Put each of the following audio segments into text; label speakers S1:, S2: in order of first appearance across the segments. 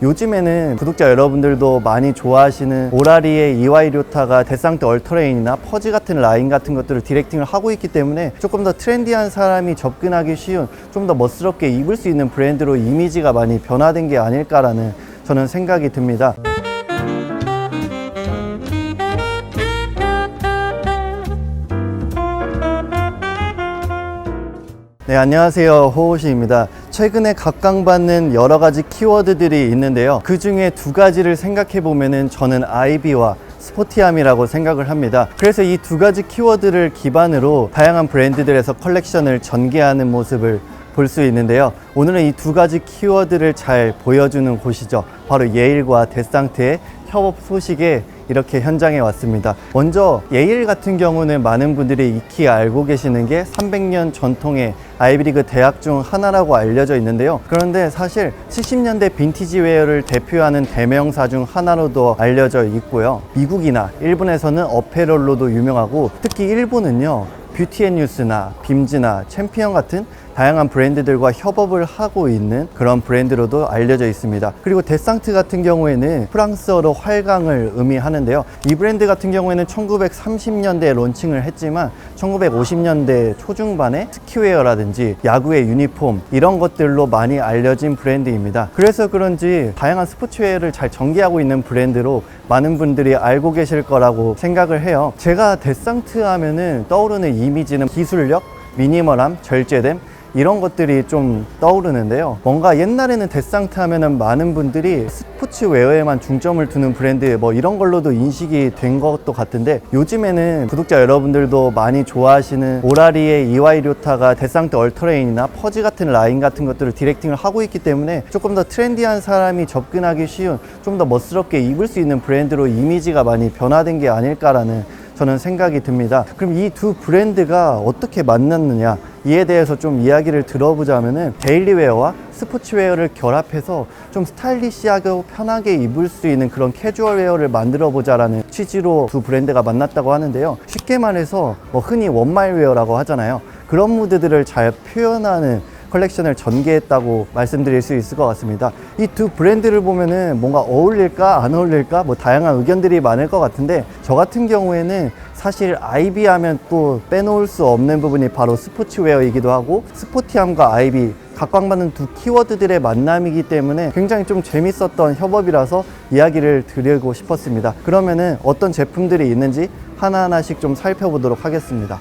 S1: 요즘에는 구독자 여러분들도 많이 좋아하시는 오라리의 EY 료타가 데상트 얼터레인이나 퍼지 같은 라인 같은 것들을 디렉팅을 하고 있기 때문에 조금 더 트렌디한 사람이 접근하기 쉬운, 좀 더 멋스럽게 입을 수 있는 브랜드로 이미지가 많이 변화된 게 아닐까라는 저는 생각이 듭니다. 네, 안녕하세요. 호호시입니다. 최근에 각광받는 여러 가지 키워드들이 있는데요. 그 중에 두 가지를 생각해 보면은 저는 아이비와 스포티함이라고 생각을 합니다. 그래서 이 두 가지 키워드를 기반으로 다양한 브랜드들에서 컬렉션을 전개하는 모습을 볼 수 있는데요. 오늘은 이 두 가지 키워드를 잘 보여주는 곳이죠. 바로 예일과 데상트의 협업 소식에 이렇게 현장에 왔습니다. 먼저 예일 같은 경우는 많은 분들이 익히 알고 계시는 게 300년 전통의 아이비리그 대학 중 하나라고 알려져 있는데요. 그런데 사실 70년대 빈티지 웨어를 대표하는 대명사 중 하나로도 알려져 있고요. 미국이나 일본에서는 어페럴로도 유명하고, 특히 일본은요, 뷰티앤뉴스나 빔즈나 챔피언 같은 다양한 브랜드들과 협업을 하고 있는 그런 브랜드로도 알려져 있습니다. 그리고 데상트 같은 경우에는 프랑스어로 활강을 의미하는데요. 이 브랜드 같은 경우에는 1930년대에 론칭을 했지만 1950년대 초중반에 스키웨어라든지 야구의 유니폼 이런 것들로 많이 알려진 브랜드입니다. 그래서 그런지 다양한 스포츠웨어를 잘 전개하고 있는 브랜드로 많은 분들이 알고 계실 거라고 생각을 해요. 제가 데상트 하면은 떠오르는 이미지는 기술력, 미니멀함, 절제됨 이런 것들이 좀 떠오르는데요. 뭔가 옛날에는 데상트 하면은 많은 분들이 스포츠웨어에만 중점을 두는 브랜드 뭐 이런 걸로도 인식이 된 것도 같은데, 요즘에는 구독자 여러분들도 많이 좋아하시는 오라리의 EY 료타가 데상트 얼터레인이나 퍼지 같은 라인 같은 것들을 디렉팅을 하고 있기 때문에 조금 더 트렌디한 사람이 접근하기 쉬운, 좀 더 멋스럽게 입을 수 있는 브랜드로 이미지가 많이 변화된 게 아닐까라는 저는 생각이 듭니다. 그럼 이 두 브랜드가 어떻게 만났느냐, 이에 대해서 좀 이야기를 들어보자면은 데일리웨어와 스포츠웨어를 결합해서 좀 스타일리시하고 편하게 입을 수 있는 그런 캐주얼웨어를 만들어 보자라는 취지로 두 브랜드가 만났다고 하는데요. 쉽게 말해서 흔히 원마일웨어라고 하잖아요. 그런 무드들을 잘 표현하는 컬렉션을 전개했다고 말씀드릴 수 있을 것 같습니다. 이 두 브랜드를 보면은 뭔가 어울릴까 안 어울릴까 다양한 의견들이 많을 것 같은데, 저 같은 경우에는 사실 아이비 하면 또 빼놓을 수 없는 부분이 바로 스포츠웨어이기도 하고, 스포티함과 아이비 각광받는 두 키워드들의 만남이기 때문에 굉장히 좀 재밌었던 협업이라서 이야기를 드리고 싶었습니다. 그러면은 어떤 제품들이 있는지 하나하나씩 좀 살펴보도록 하겠습니다.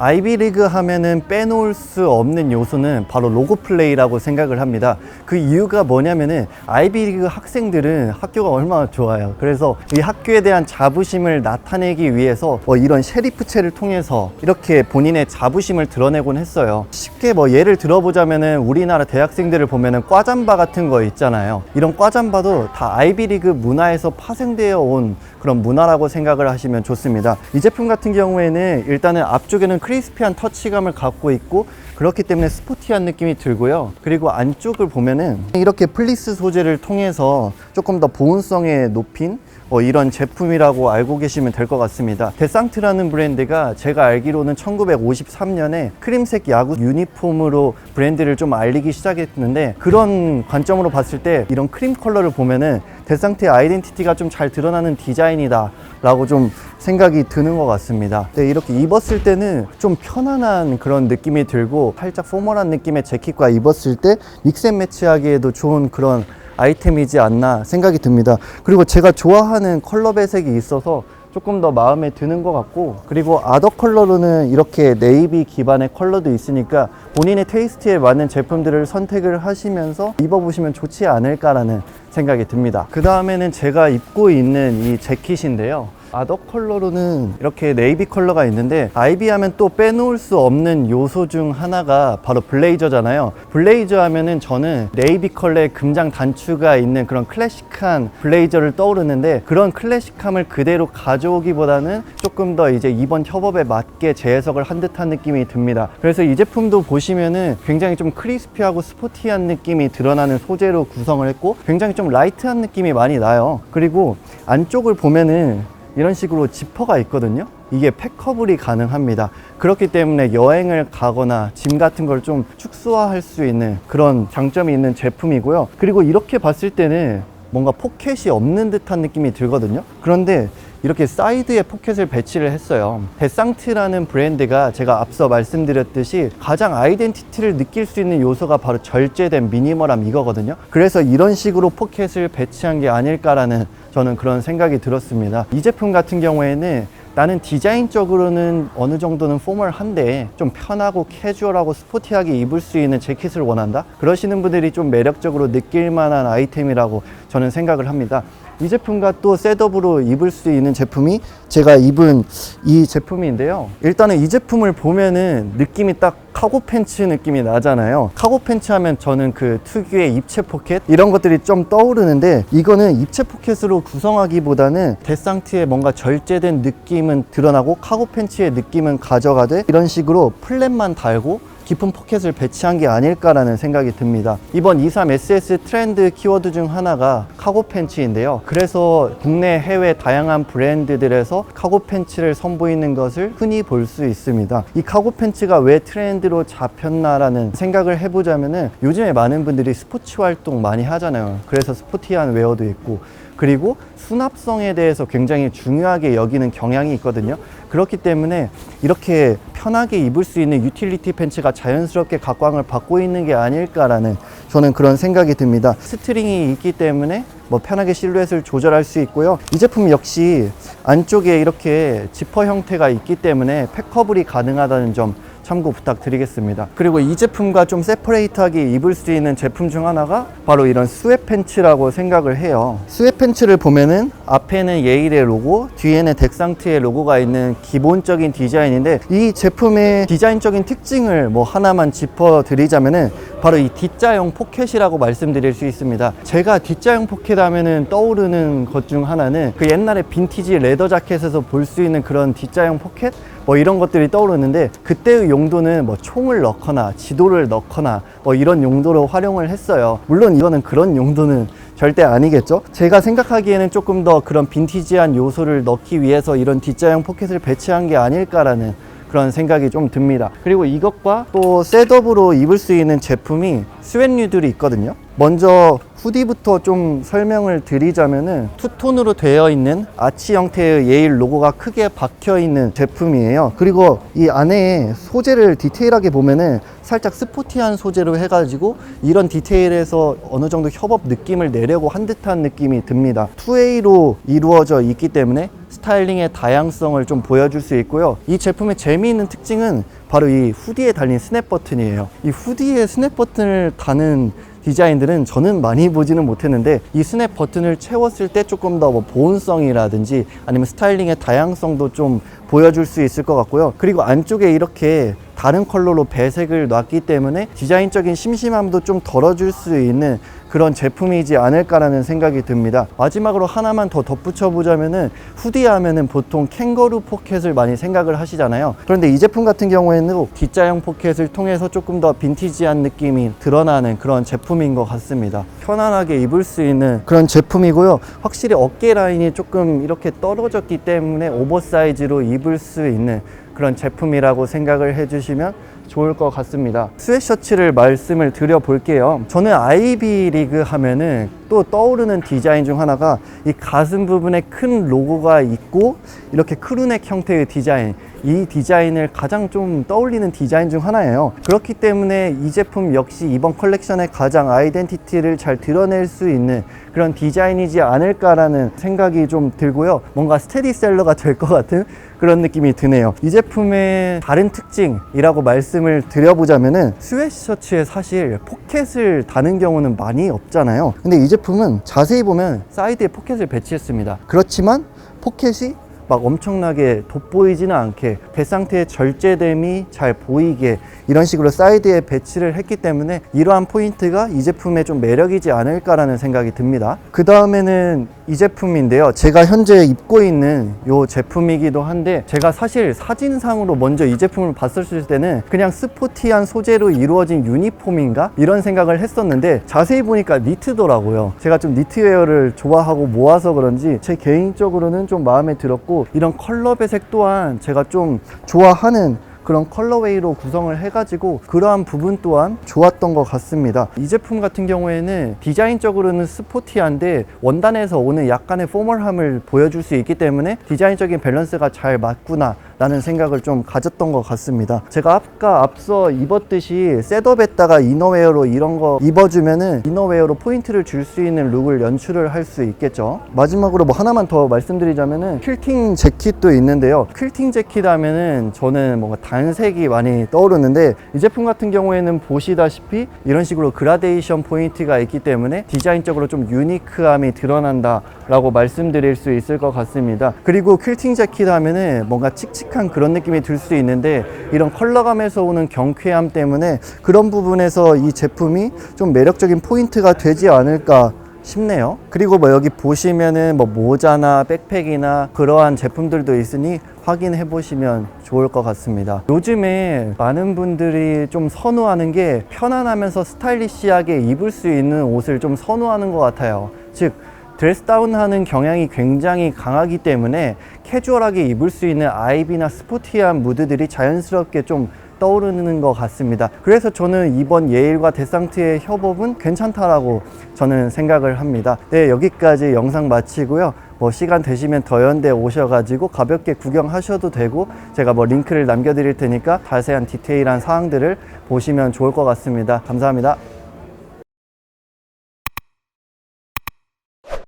S1: 아이비리그 하면은 빼놓을 수 없는 요소는 바로 로고 플레이라고 생각을 합니다. 그 이유가 뭐냐면은 아이비리그 학생들은 학교가 얼마나 좋아요. 그래서 이 학교에 대한 자부심을 나타내기 위해서 이런 셰리프체를 통해서 이렇게 본인의 자부심을 드러내곤 했어요. 쉽게 예를 들어보자면은 우리나라 대학생들을 보면은 과잠바 같은 거 있잖아요. 이런 과잠바도 다 아이비리그 문화에서 파생되어 온 그런 문화라고 생각을 하시면 좋습니다. 이 제품 같은 경우에는 일단은 앞쪽에는 크리스피한 터치감을 갖고 있고, 그렇기 때문에 스포티한 느낌이 들고요. 그리고 안쪽을 보면은 이렇게 플리스 소재를 통해서 조금 더 보온성에 높인 이런 제품이라고 알고 계시면 될 것 같습니다. 데상트라는 브랜드가 제가 알기로는 1953년에 크림색 야구 유니폼으로 브랜드를 좀 알리기 시작했는데, 그런 관점으로 봤을 때 이런 크림 컬러를 보면은 데상트의 아이덴티티가 좀 잘 드러나는 디자인이다 라고 좀 생각이 드는 것 같습니다. 네, 이렇게 입었을 때는 좀 편안한 그런 느낌이 들고, 살짝 포멀한 느낌의 재킷과 입었을 때 믹스앤매치하기에도 좋은 그런 아이템이지 않나 생각이 듭니다. 그리고 제가 좋아하는 컬러 배색이 있어서 조금 더 마음에 드는 것 같고, 그리고 아더 컬러로는 이렇게 네이비 기반의 컬러도 있으니까 본인의 테이스트에 맞는 제품들을 선택을 하시면서 입어보시면 좋지 않을까라는 생각이 듭니다. 그 다음에는 제가 입고 있는 이 재킷인데요. 아더 컬러로는 이렇게 네이비 컬러가 있는데, 아이비 하면 또 빼놓을 수 없는 요소 중 하나가 바로 블레이저잖아요. 블레이저 하면은 저는 네이비 컬러의 금장 단추가 있는 그런 클래식한 블레이저를 떠오르는데, 그런 클래식함을 그대로 가져오기보다는 조금 더 이제 이번 협업에 맞게 재해석을 한 듯한 느낌이 듭니다. 그래서 이 제품도 보시면은 굉장히 좀 크리스피하고 스포티한 느낌이 드러나는 소재로 구성을 했고, 굉장히 좀 라이트한 느낌이 많이 나요. 그리고 안쪽을 보면은 이런 식으로 지퍼가 있거든요. 이게 팩커블이 가능합니다. 그렇기 때문에 여행을 가거나 짐 같은 걸 좀 축소화할 수 있는 그런 장점이 있는 제품이고요. 그리고 이렇게 봤을 때는 뭔가 포켓이 없는 듯한 느낌이 들거든요. 그런데 이렇게 사이드에 포켓을 배치를 했어요. 데상트라는 브랜드가 제가 앞서 말씀드렸듯이 가장 아이덴티티를 느낄 수 있는 요소가 바로 절제된 미니멀함 이거거든요. 그래서 이런 식으로 포켓을 배치한 게 아닐까라는 저는 그런 생각이 들었습니다. 이 제품 같은 경우에는 나는 디자인적으로는 어느 정도는 포멀한데 좀 편하고 캐주얼하고 스포티하게 입을 수 있는 재킷을 원한다? 그러시는 분들이 좀 매력적으로 느낄 만한 아이템이라고 저는 생각을 합니다. 이 제품과 또 셋업으로 입을 수 있는 제품이 제가 입은 이 제품인데요. 일단은 이 제품을 보면은 느낌이 딱 카고 팬츠 느낌이 나잖아요. 카고 팬츠 하면 저는 그 특유의 입체 포켓 이런 것들이 좀 떠오르는데, 이거는 입체 포켓으로 구성하기보다는 데상트의 뭔가 절제된 느낌은 드러나고 카고 팬츠의 느낌은 가져가되 이런 식으로 플랫만 달고 깊은 포켓을 배치한 게 아닐까라는 생각이 듭니다. 이번 23SS 트렌드 키워드 중 하나가 카고 팬츠인데요. 그래서 국내 해외 다양한 브랜드들에서 카고 팬츠를 선보이는 것을 흔히 볼 수 있습니다. 이 카고 팬츠가 왜 트렌드로 잡혔나라는 생각을 해보자면은 요즘에 많은 분들이 스포츠 활동 많이 하잖아요. 그래서 스포티한 웨어도 있고, 그리고 수납성에 대해서 굉장히 중요하게 여기는 경향이 있거든요. 그렇기 때문에 이렇게 편하게 입을 수 있는 유틸리티 팬츠가 자연스럽게 각광을 받고 있는 게 아닐까라는 저는 그런 생각이 듭니다. 스트링이 있기 때문에 뭐 편하게 실루엣을 조절할 수 있고요. 이 제품 역시 안쪽에 이렇게 지퍼 형태가 있기 때문에 팩커블이 가능하다는 점 참고 부탁드리겠습니다. 그리고 이 제품과 좀 세퍼레이트하게 입을 수 있는 제품 중 하나가 바로 이런 스웨트 팬츠라고 생각을 해요. 스웨트 팬츠를 보면은 앞에는 예일의 로고, 뒤에는 덱상트의 로고가 있는 기본적인 디자인인데, 이 제품의 디자인적인 특징을 뭐 하나만 짚어드리자면은 바로 이 D자형 포켓이라고 말씀드릴 수 있습니다. 제가 D자형 포켓 하면은 떠오르는 것 중 하나는 그 옛날에 빈티지 레더 자켓에서 볼 수 있는 그런 D자형 포켓 뭐 이런 것들이 떠오르는데, 그때의 용도는 뭐 총을 넣거나 지도를 넣거나 뭐 이런 용도로 활용을 했어요. 물론 이거는 그런 용도는 절대 아니겠죠. 제가 생각하기에는 조금 더 그런 빈티지한 요소를 넣기 위해서 이런 D자형 포켓을 배치한 게 아닐까라는 그런 생각이 좀 듭니다. 그리고 이것과 또 셋업으로 입을 수 있는 제품이 스웨트류들이 있거든요. 먼저 후디부터 좀 설명을 드리자면은 투톤으로 되어 있는 아치 형태의 예일 로고가 크게 박혀 있는 제품이에요. 그리고 이 안에 소재를 디테일하게 보면은 살짝 스포티한 소재로 해가지고 이런 디테일에서 어느 정도 협업 느낌을 내려고 한 듯한 느낌이 듭니다. 2A로 이루어져 있기 때문에 스타일링의 다양성을 좀 보여줄 수 있고요. 이 제품의 재미있는 특징은 바로 이 후디에 달린 스냅 버튼이에요. 이 후디에 스냅 버튼을 다는 디자인들은 저는 많이 보지는 못했는데, 이 스냅 버튼을 채웠을 때 조금 더 뭐 보온성이라든지 아니면 스타일링의 다양성도 좀 보여줄 수 있을 것 같고요. 그리고 안쪽에 이렇게 다른 컬러로 배색을 놨기 때문에 디자인적인 심심함도 좀 덜어줄 수 있는 그런 제품이지 않을까라는 생각이 듭니다. 마지막으로 하나만 더 덧붙여 보자면은 후디 하면은 보통 캥거루 포켓을 많이 생각을 하시잖아요. 그런데 이 제품 같은 경우에는 D자형 포켓을 통해서 조금 더 빈티지한 느낌이 드러나는 그런 제품인 것 같습니다. 편안하게 입을 수 있는 그런 제품이고요. 확실히 어깨 라인이 조금 이렇게 떨어졌기 때문에 오버사이즈로 입을 수 있는 그런 제품이라고 생각을 해주시면 좋을 것 같습니다. 스웨셔츠를 말씀을 드려 볼게요. 저는 아이비 리그 하면은 또 떠오르는 디자인 중 하나가 이 가슴 부분에 큰 로고가 있고 이렇게 크루넥 형태의 디자인, 이 디자인을 가장 좀 떠올리는 디자인 중 하나예요. 그렇기 때문에 이 제품 역시 이번 컬렉션의 가장 아이덴티티를 잘 드러낼 수 있는 그런 디자인이지 않을까라는 생각이 좀 들고요. 뭔가 스테디셀러가 될 것 같은 그런 느낌이 드네요. 이 제품의 다른 특징이라고 말씀을 드려보자면은 스웨트셔츠에 사실 포켓을 다는 경우는 많이 없잖아요. 근데 이 제품은 자세히 보면 사이드에 포켓을 배치했습니다. 그렇지만 포켓이 막 엄청나게 돋보이지는 않게 데상트의 절제됨이 잘 보이게 이런 식으로 사이드에 배치를 했기 때문에 이러한 포인트가 이 제품의 좀 매력이지 않을까라는 생각이 듭니다. 그 다음에는 이 제품인데요. 제가 현재 입고 있는 이 제품이기도 한데, 제가 사실 사진상으로 먼저 이 제품을 봤었을 때는 그냥 스포티한 소재로 이루어진 유니폼인가? 이런 생각을 했었는데 자세히 보니까 니트더라고요. 제가 좀 니트웨어를 좋아하고 모아서 그런지 제 개인적으로는 좀 마음에 들었고, 그리고 이런 컬러 배색 또한 제가 좀 좋아하는 그런 컬러웨이로 구성을 해가지고 그러한 부분 또한 좋았던 것 같습니다. 이 제품 같은 경우에는 디자인적으로는 스포티한데 원단에서 오는 약간의 포멀함을 보여줄 수 있기 때문에 디자인적인 밸런스가 잘 맞구나 라는 생각을 좀 가졌던 것 같습니다. 제가 아까 앞서 입었듯이 셋업에다가 이너웨어로 이런 거 입어주면은 이너웨어로 포인트를 줄 수 있는 룩을 연출을 할 수 있겠죠. 마지막으로 뭐 하나만 더 말씀드리자면은 퀼팅 재킷도 있는데요. 퀼팅 재킷 하면은 저는 뭔가 단색이 많이 떠오르는데 이 제품 같은 경우에는 보시다시피 이런 식으로 그라데이션 포인트가 있기 때문에 디자인적으로 좀 유니크함이 드러난다 라고 말씀드릴 수 있을 것 같습니다. 그리고 퀼팅 재킷 하면은 뭔가 칙칙한 그런 느낌이 들 수 있는데 이런 컬러감에서 오는 경쾌함 때문에 그런 부분에서 이 제품이 좀 매력적인 포인트가 되지 않을까 싶네요. 그리고 뭐 여기 보시면은 뭐 모자나 백팩이나 그러한 제품들도 있으니 확인해 보시면 좋을 것 같습니다. 요즘에 많은 분들이 좀 선호하는 게 편안하면서 스타일리시하게 입을 수 있는 옷을 좀 선호하는 것 같아요. 즉 드레스 다운하는 경향이 굉장히 강하기 때문에 캐주얼하게 입을 수 있는 아이비나 스포티한 무드들이 자연스럽게 좀 떠오르는 것 같습니다. 그래서 저는 이번 예일과 데상트의 협업은 괜찮다라고 저는 생각을 합니다. 네, 여기까지 영상 마치고요. 뭐 시간 되시면 더현대 오셔가지고 가볍게 구경하셔도 되고 제가 뭐 링크를 남겨드릴 테니까 자세한 디테일한 사항들을 보시면 좋을 것 같습니다. 감사합니다.